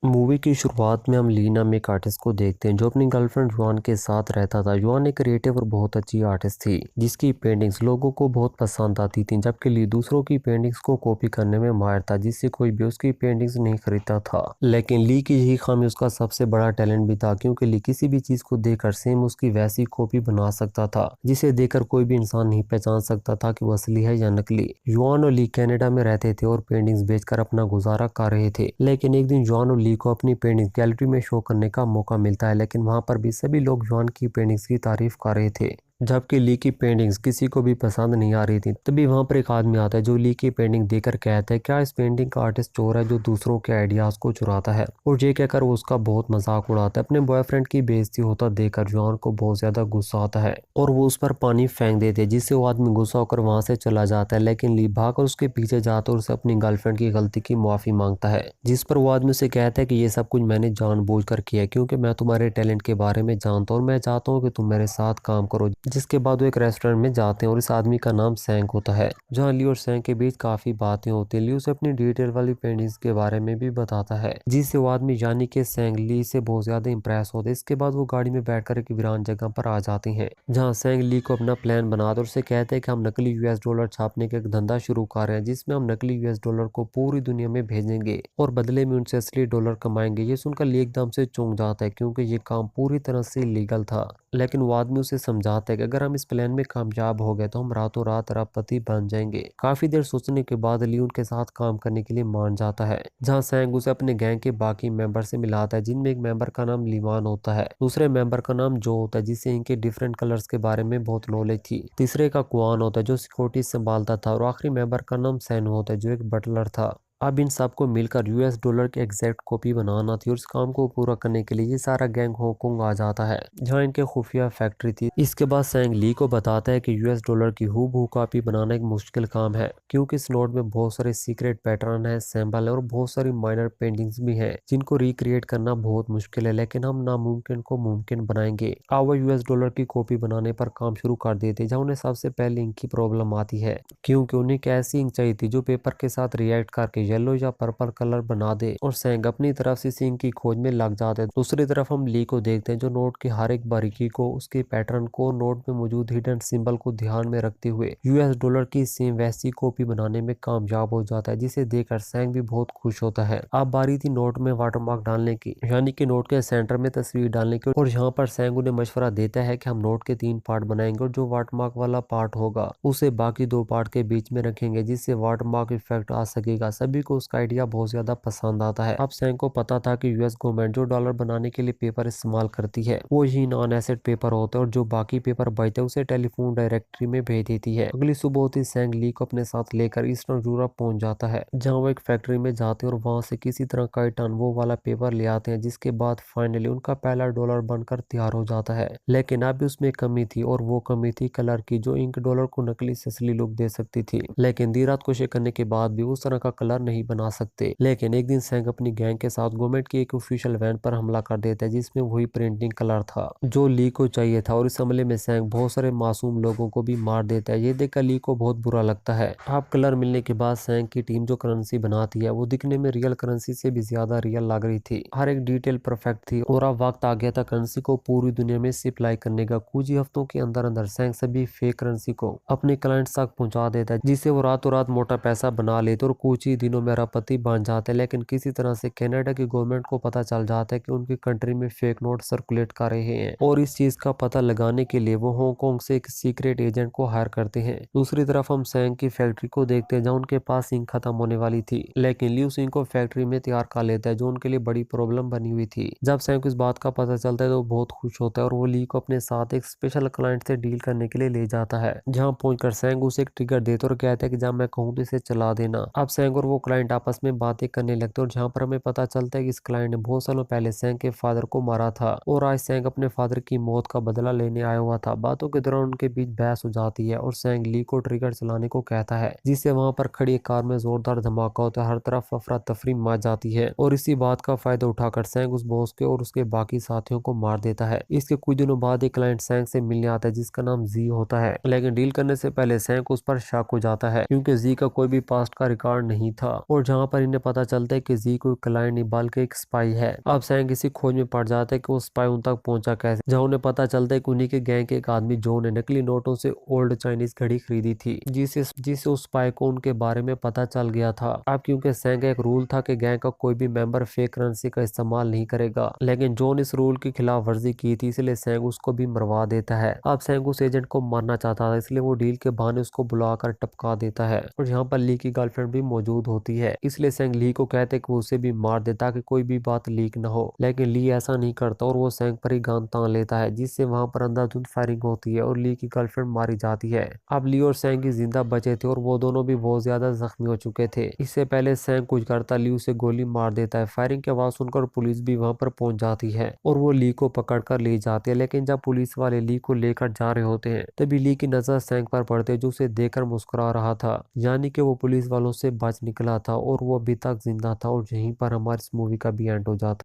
Movie की शुरुआत में हम ली नाम एक आर्टिस्ट को देखते हैं जो अपनी गर्लफ्रेंड युआन के साथ रहता था। युआन एक क्रिएटिव और बहुत अच्छी आर्टिस्ट थी जिसकी पेंटिंग्स लोगों को बहुत पसंद आती थी, जबकि ली दूसरों की पेंटिंग्स को कॉपी करने में माहिर था, जिससे कोई भी उसकी पेंटिंग्स नहीं खरीदता था। लेकिन ली की यही खामी उसका सबसे बड़ा टैलेंट भी था, क्योंकि ली किसी भी चीज को देखकर सेम उसकी वैसी कॉपी बना सकता था, जिसे देखकर कोई भी इंसान नहीं पहचान सकता था कि वो असली है या नकली। युआन और ली कनाडा में रहते थे और पेंटिंग्स बेचकर अपना गुजारा कर रहे थे। लेकिन एक दिन युआन और ली को अपनी पेंटिंग्स गैलरी में शो करने का मौका मिलता है, लेकिन वहां पर भी सभी लोग युआन की पेंटिंग्स की तारीफ कर रहे थे, जबकि ली की पेंटिंग्स किसी को भी पसंद नहीं आ रही थी। तभी वहां पर एक आदमी आता है जो ली की पेंटिंग देखकर कहता है, क्या इस पेंटिंग का आर्टिस्ट चोर है जो दूसरों के आइडियाज को चुराता है। और ये कहकर वो उसका बहुत मजाक उड़ाता है। अपने बॉयफ्रेंड की बेइज्जती होता देखकर युआन को बहुत ज्यादा गुस्सा आता है और वो उस पर पानी फेंक देते हैं, जिससे वो आदमी गुस्सा होकर वहां से चला जाता है। लेकिन ली भागकर उसके पीछे जाता है और उसे अपनी गर्लफ्रेंड की गलती की माफी मांगता है, जिस पर वो आदमी उसे कहता है कि ये सब कुछ मैंने जानबूझकर किया है, क्योंकि मैं तुम्हारे टैलेंट के बारे में जानता हूँ और मैं चाहता हूँ कि तुम मेरे साथ काम करो। जिसके बाद वो एक रेस्टोरेंट में जाते हैं और इस आदमी का नाम सैंग होता है, जहाँ ली और सैंग के बीच काफी बातें होती हैं। ली उसे अपनी डिटेल वाली पेंटिंग्स के बारे में भी बताता है, जिससे वो आदमी यानी कि सैंग ली से बहुत ज्यादा इंप्रेस होते हैं। इसके बाद वो गाड़ी में बैठकर एक वीरान जगह पर आ जाते हैं, जहाँ सैंग ली को अपना प्लान बनाते और उसे कहते हैं कि हम नकली यूएस डॉलर छापने का एक धंधा शुरू कर रहे हैं, जिसमें हम नकली यूएस डॉलर को पूरी दुनिया में भेजेंगे और बदले में उनसे असली डॉलर कमाएंगे। ये सुनकर ली एकदम से चौंक जाता है, क्योंकि ये काम पूरी तरह से लीगल था। लेकिन वो आदमी उसे समझाता है कि अगर हम इस प्लान में कामयाब हो गए तो हम रातों रात अरबपति बन जाएंगे। काफी देर सोचने के बाद ली उनके साथ काम करने के लिए मान जाता है, जहां सैंग उसे अपने गैंग के बाकी मेंबर से मिलाता है, जिनमें एक मेंबर का नाम लीवान होता है, दूसरे मेंबर का नाम जो होता है जिसे इनके डिफरेंट कलर्स के बारे में बहुत नॉलेज थी, तीसरे का कुआन होता है जो सिक्योरिटी संभालता था, और आखिरी मेंबर का नाम सैन होता है जो एक बटलर था। अब इन सबको मिलकर यूएस डॉलर की एग्जैक्ट कॉपी बनाना थी, और इस काम को पूरा करने के लिए ये सारा गैंग हांगकांग आ जाता है, जहां इनके खुफिया फैक्ट्री थी। इसके बाद सैंग ली को बताता है कि यूएस डॉलर की हूबहू कॉपी बनाना एक मुश्किल काम है, क्योंकि इस नोट में बहुत सारे सीक्रेट पैटर्न है, सिंबल है और बहुत सारी माइनर पेंटिंग्स भी हैं, जिनको रिक्रिएट करना बहुत मुश्किल है। लेकिन हम नामुमकिन को मुमकिन बनाएंगे। अब वो यूएस डॉलर की कॉपी बनाने पर काम शुरू कर देते, जहाँ उन्हें सबसे पहले इंक की प्रॉब्लम आती है, क्योंकि उन्हें एक ऐसी इंक चाहिए थी जो पेपर के साथ रिएक्ट करके येलो या पर्पल कलर बना दे। और सैंग अपनी तरफ से इस इंक की खोज में लग जाते हैं। दूसरी तरफ हम ली को देखते हैं जो नोट की हर एक बारीकी को, उसके पैटर्न को, नोट में मौजूद हिडन सिंबल को ध्यान में रखते हुए यूएस डॉलर की सेम वैसी कॉपी बनाने में कामयाब हो जाता है, जिसे देखकर सैंग भी बहुत खुश होता है। अब बारी थी नोट में वाटरमार्क डालने की, यानी कि नोट के सेंटर में तस्वीर डालने की। और यहाँ पर सैंग उन्हें मशवरा देता है कि हम नोट के 3 पार्ट बनाएंगे और जो वाटरमार्क वाला पार्ट होगा उसे बाकी 2 पार्ट के बीच में रखेंगे, जिससे वाटरमार्क इफेक्ट आ सकेगा। सभी को उसका आइडिया बहुत ज्यादा पसंद आता है। अब सैंग को पता था कि यूएस गवर्नमेंट जो डॉलर बनाने के लिए पेपर इस्तेमाल करती है वो ही नॉन एसेट पेपर होता है, और जो बाकी पेपर बचते हैं उसे टेलीफोन डायरेक्टरी में भेज देती है। अगली सुबह होती सैंग ली को अपने साथ लेकर ईस्टर्न यूरोप पहुंच जाता है, जहाँ वो एक फैक्ट्री में जाते हैं और वहां से किसी तरह का टन वो वाला पेपर ले आते हैं, जिसके बाद फाइनली उनका पहला डॉलर बनकर तैयार हो जाता है। लेकिन अब भी उसमें कमी थी, और वो कमी थी कलर की, जो इंक डॉलर को नकली से असली लुक दे सकती थी। लेकिन देर रात कोशिश करने के बाद भी उस तरह का कलर नहीं बना सकते। लेकिन एक दिन सैंग अपनी गैंग के साथ गवर्नमेंट की एक ऑफिशियल वैन पर हमला कर देता है, जिसमें वही प्रिंटिंग कलर था जो ली को चाहिए था, और इस हमले में सैंग बहुत सारे मासूम लोगों को भी मार देता है। ये देखकर ली को बहुत बुरा लगता है। अब कलर मिलने के बाद सैंग की टीम जो करेंसी बनाती है वो दिखने में रियल करेंसी से भी ज्यादा रियल लग रही थी। हर एक डिटेल परफेक्ट थी, और अब वक्त आ गया था करेंसी को पूरी दुनिया में सप्लाई करने का। कुछ ही हफ्तों के अंदर अंदर सैंग सभी फेक करेंसी को अपने क्लाइंट्स तक पहुंचा देता है, जिससे वो रातों रात मोटा पैसा बना लेते और कुछ ही दिनों में अरबपति बन जाते। लेकिन किसी तरह से कनाडा की गवर्नमेंट को पता चल जाता है कि उनकी कंट्री में फेक नोट सर्कुलेट कर रहे हैं, और इस चीज का पता लगाने के लिए वो हांगकांग से एक सीक्रेट एजेंट को हायर करते हैं। दूसरी तरफ हम सैंग की फैक्ट्री को देखते हैं, जहाँ उनके पास इंक खत्म होने वाली थी, लेकिन ली उस इंक को फैक्ट्री में तैयार कर लेता है, जो उनके लिए बड़ी प्रॉब्लम बनी हुई थी। जब सैंग को इस बात का पता चलता है तो वो बहुत खुश होता है, और वो ली को अपने साथ एक स्पेशल क्लाइंट से डील करने के लिए ले जाता है, जहाँ पहुंचकर सैंग उसे एक ट्रिगर देता है और कहता है कि जब मैं कहूँ तो इसे चला देना। अब सैंग और वो क्लाइंट आपस में बातें करने लगते हैं, और जहाँ पर हमें पता चलता है कि इस क्लाइंट ने बहुत सालों पहले सैंग के फादर को मारा था, और आज सैंग अपने फादर की मौत का बदला लेने आया हुआ था। बातों के दौरान उनके बीच बहस हो जाती है, और सैंग ली को ट्रिगर चलाने को कहता है, जिससे वहां पर खड़ी एक कार में जोरदार धमाका होता है। हर तरफ अफरा तफरी मच जाती है, और इसी बात का फायदा उठाकर सैंग उस बॉस के और उसके बाकी साथियों को मार देता है। इसके कुछ दिनों बाद एक क्लाइंट सैंग से मिलने आता है, जिसका नाम जी होता है। लेकिन डील करने से पहले सैंग को उस पर शक हो जाता है, क्योंकि जी का कोई भी पास्ट का रिकॉर्ड नहीं था। और जहाँ पर इन्हें पता चलता है कि जी कोई क्लाइंट नहीं बल्कि एक स्पाई है। अब सैंग इसी खोज में पड़ जाता है कि वो स्पाई उन तक पहुंचा कैसे, जहाँ उन्हें पता चलता है कि उन्हीं के गैंग के एक आदमी जो ने नकली नोटों से ओल्ड चाइनीज घड़ी खरीदी थी, जिससे उस स्पाई को उनके बारे में पता चल गया था। अब क्योंकि सैंग का एक रूल था कि गैंग का कोई भी मेंबर फेक करेंसी का इस्तेमाल नहीं करेगा, लेकिन जॉन इस रूल की खिलाफ वर्जी की थी, इसलिए सैंग उसको भी मरवा देता है। अब सैंग उस एजेंट को मारना चाहता था, इसलिए वो डील के बहाने उसको बुलाकर टपका देता है। और यहाँ पर ली की गर्लफ्रेंड भी मौजूद होती है, इसलिए सैंग ली को कहते कि वो उसे भी मार दे ताकि कोई भी बात लीक न हो, लेकिन ली ऐसा नहीं करता और वो सैंग पर ही गान तान लेता है, जिससे वहां पर अंधाधुंध फायरिंग होती है और ली की गर्लफ्रेंड मारी जाती है। अब ली और सैंग की जिंदा बचे थे और वो दोनों भी बहुत ज्यादा जख्मी हो चुके थे। इससे पहले सैंग कुछ करता ली उसे गोली मार देता है। फायरिंग की आवाज सुनकर पुलिस भी वहां पर पहुंच जाती है और वो ली को पकड़ कर ले जाती है, लेकिन जब पुलिस वाले ली को लेकर जा रहे होते हैं तभी ली की नजर सैंग पर पड़ते जो उसे देखकर मुस्कुरा रहा था, यानी कि वो पुलिस वालों से बच निकला था और वो अभी तक जिंदा था। और यहीं पर हमारी इस मूवी का भी एंड हो जाता।